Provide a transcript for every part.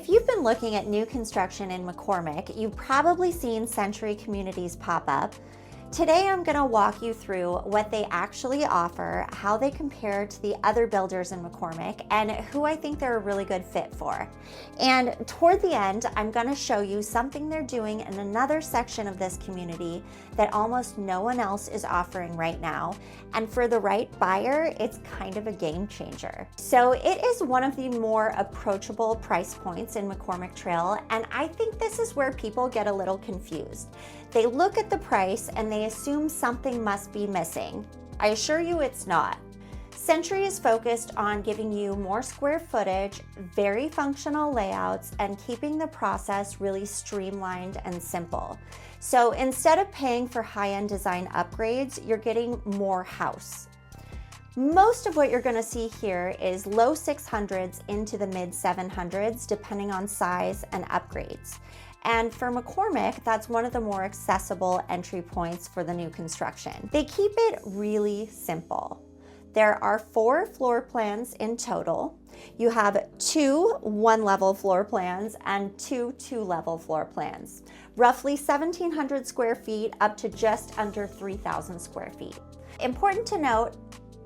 If you've been looking at new construction in McCormick, you've probably seen Century Communities pop up. Today I'm going to walk you through what they actually offer, how they compare to the other builders in McCormick, and who I think they're a really good fit for. And toward the end, I'm going to show you something they're doing in another section of this community that almost no one else is offering right now. And for the right buyer, it's kind of a game changer. So it is one of the more approachable price points in McCormick Trail, and I think this is where people get a little confused. They look at the price and they assume something must be missing. I assure you it's not. Century is focused on giving you more square footage, very functional layouts, and keeping the process really streamlined and simple. So instead of paying for high-end design upgrades, you're getting more house. Most of what you're going to see here is low 600s into the mid 700s, depending on size and upgrades. And for McCormick, that's one of the more accessible entry points for the new construction. They keep it really simple. There are 4 floor plans in total. You have 2 one-level floor plans and 2 two-level floor plans, roughly 1,700 square feet up to just under 3,000 square feet. Important to note,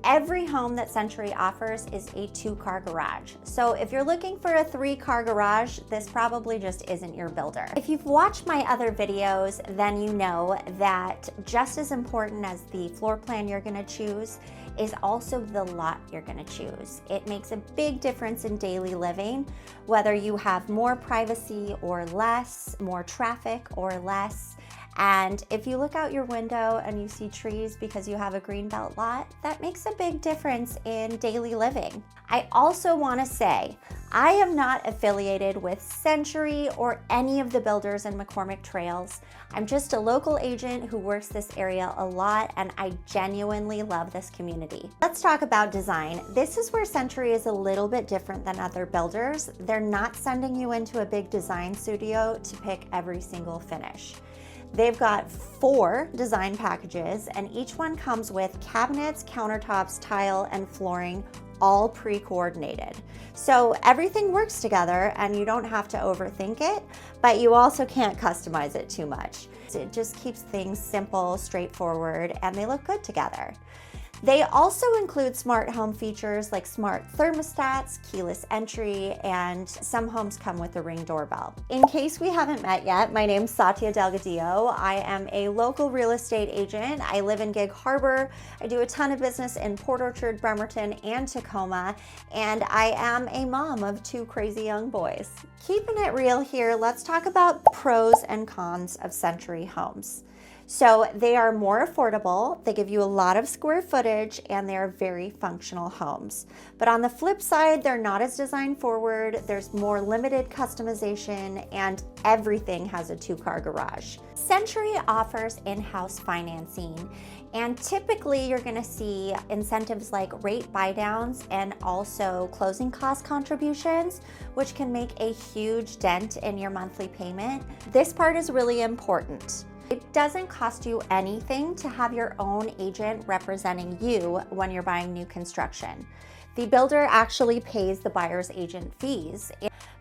every home that Century offers is a 2-car garage. So if you're looking for a 3-car garage, this probably just isn't your builder. If you've watched my other videos, then you know that just as important as the floor plan you're gonna choose is also the lot you're gonna choose. It makes a big difference in daily living, whether you have more privacy or less, more traffic or less. And if you look out your window and you see trees because you have a greenbelt lot, that makes a big difference in daily living. I also want to say, I am not affiliated with Century or any of the builders in McCormick Trails. I'm just a local agent who works this area a lot, and I genuinely love this community. Let's talk about design. This is where Century is a little bit different than other builders. They're not sending you into a big design studio to pick every single finish. They've got 4 design packages, and each one comes with cabinets, countertops, tile, and flooring, all pre-coordinated. So everything works together and you don't have to overthink it, but you also can't customize it too much. It just keeps things simple, straightforward, and they look good together. They also include smart home features like smart thermostats, keyless entry, and some homes come with a Ring doorbell. In case we haven't met yet, my name's Satya Delgadillo. I am a local real estate agent. I live in Gig Harbor. I do a ton of business in Port Orchard, Bremerton, and Tacoma, and I am a mom of 2 crazy young boys. Keeping it real here, let's talk about pros and cons of Century homes. So they are more affordable, they give you a lot of square footage, and they're very functional homes. But on the flip side, they're not as design forward, there's more limited customization, and everything has a 2-car garage. Century offers in-house financing, and typically you're gonna see incentives like rate buydowns and also closing cost contributions, which can make a huge dent in your monthly payment. This part is really important. It doesn't cost you anything to have your own agent representing you when you're buying new construction. The builder actually pays the buyer's agent fees.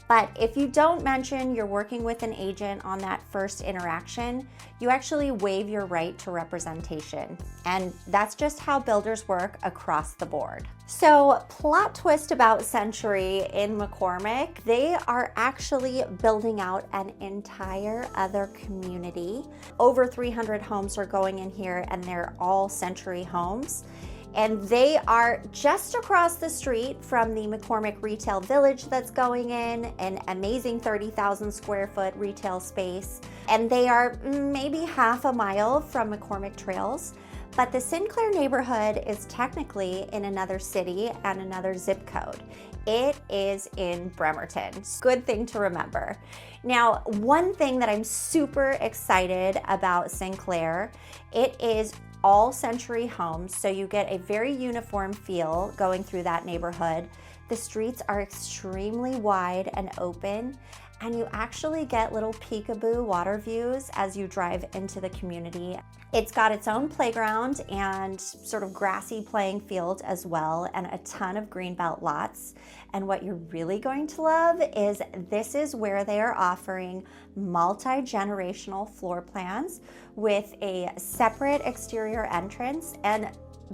But if you don't mention you're working with an agent on that first interaction, you actually waive your right to representation. And that's just how builders work across the board. So, plot twist about Century in McCormick, they are actually building out an entire other community. Over 300 homes are going in here, and they're all Century homes. And they are just across the street from the McCormick Retail Village that's going in, an amazing 30,000 square foot retail space. And they are maybe half a mile from McCormick Trails. But the Sinclair neighborhood is technically in another city and another zip code. It is in Bremerton. Good thing to remember. Now, one thing that I'm super excited about Sinclair, it is all Century homes, so you get a very uniform feel going through that neighborhood. The streets are extremely wide and open, and you actually get little peekaboo water views as you drive into the community. It's got its own playground and sort of grassy playing field as well, and a ton of greenbelt lots. And what you're really going to love is this is where they are offering multi-generational floor plans with a separate exterior entrance, and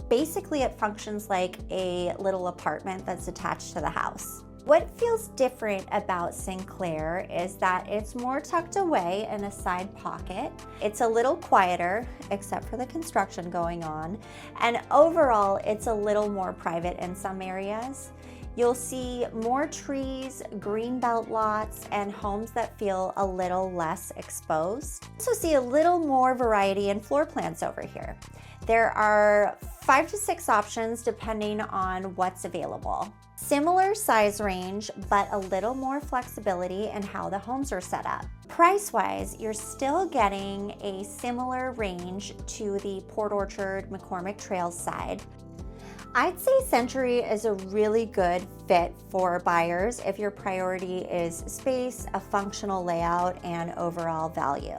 basically it functions like a little apartment that's attached to the house. What feels different about Sinclair is that it's more tucked away in a side pocket. It's a little quieter, except for the construction going on. And overall, it's a little more private in some areas. You'll see more trees, greenbelt lots, and homes that feel a little less exposed. Also see a little more variety in floor plans over here. There are 5 to 6 options depending on what's available. Similar size range, but a little more flexibility in how the homes are set up. Price-wise, you're still getting a similar range to the Port Orchard McCormick Trails side. I'd say Century is a really good fit for buyers if your priority is space, a functional layout, and overall value.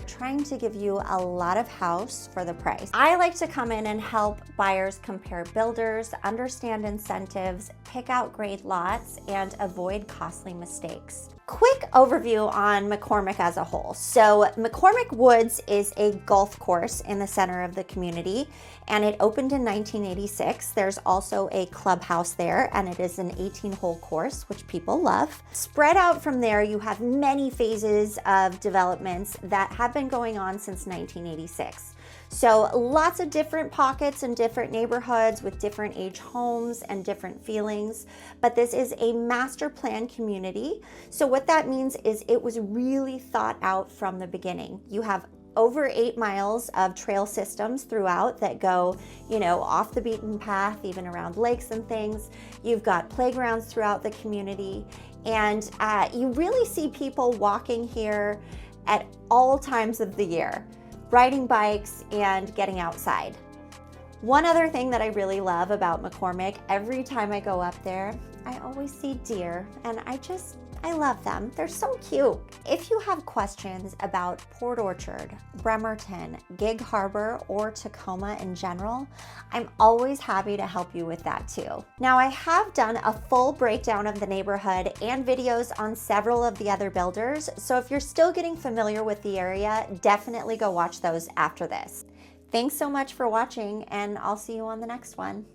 Trying to give you a lot of house for the price. I like to come in and help buyers compare builders, understand incentives, pick out great lots, and avoid costly mistakes. Quick overview on McCormick as a whole. So McCormick Woods is a golf course in the center of the community, and it opened in 1986. There's also a clubhouse there, and it is an 18-hole course, which people love. Spread out from there, you have many phases of developments that have been going on since 1986. So lots of different pockets and different neighborhoods with different age homes and different feelings, but this is a master plan community. So what that means is it was really thought out from the beginning. You have over 8 miles of trail systems throughout that go, off the beaten path, even around lakes and things. You've got playgrounds throughout the community, and you really see people walking here at all times of the year, riding bikes and getting outside. One other thing that I really love about McCormick, every time I go up there, I always see deer, and I love them. They're so cute. If you have questions about Port Orchard, Bremerton, Gig Harbor, or Tacoma in general, I'm always happy to help you with that too. Now, I have done a full breakdown of the neighborhood and videos on several of the other builders, so if you're still getting familiar with the area, definitely go watch those after this. Thanks so much for watching, and I'll see you on the next one.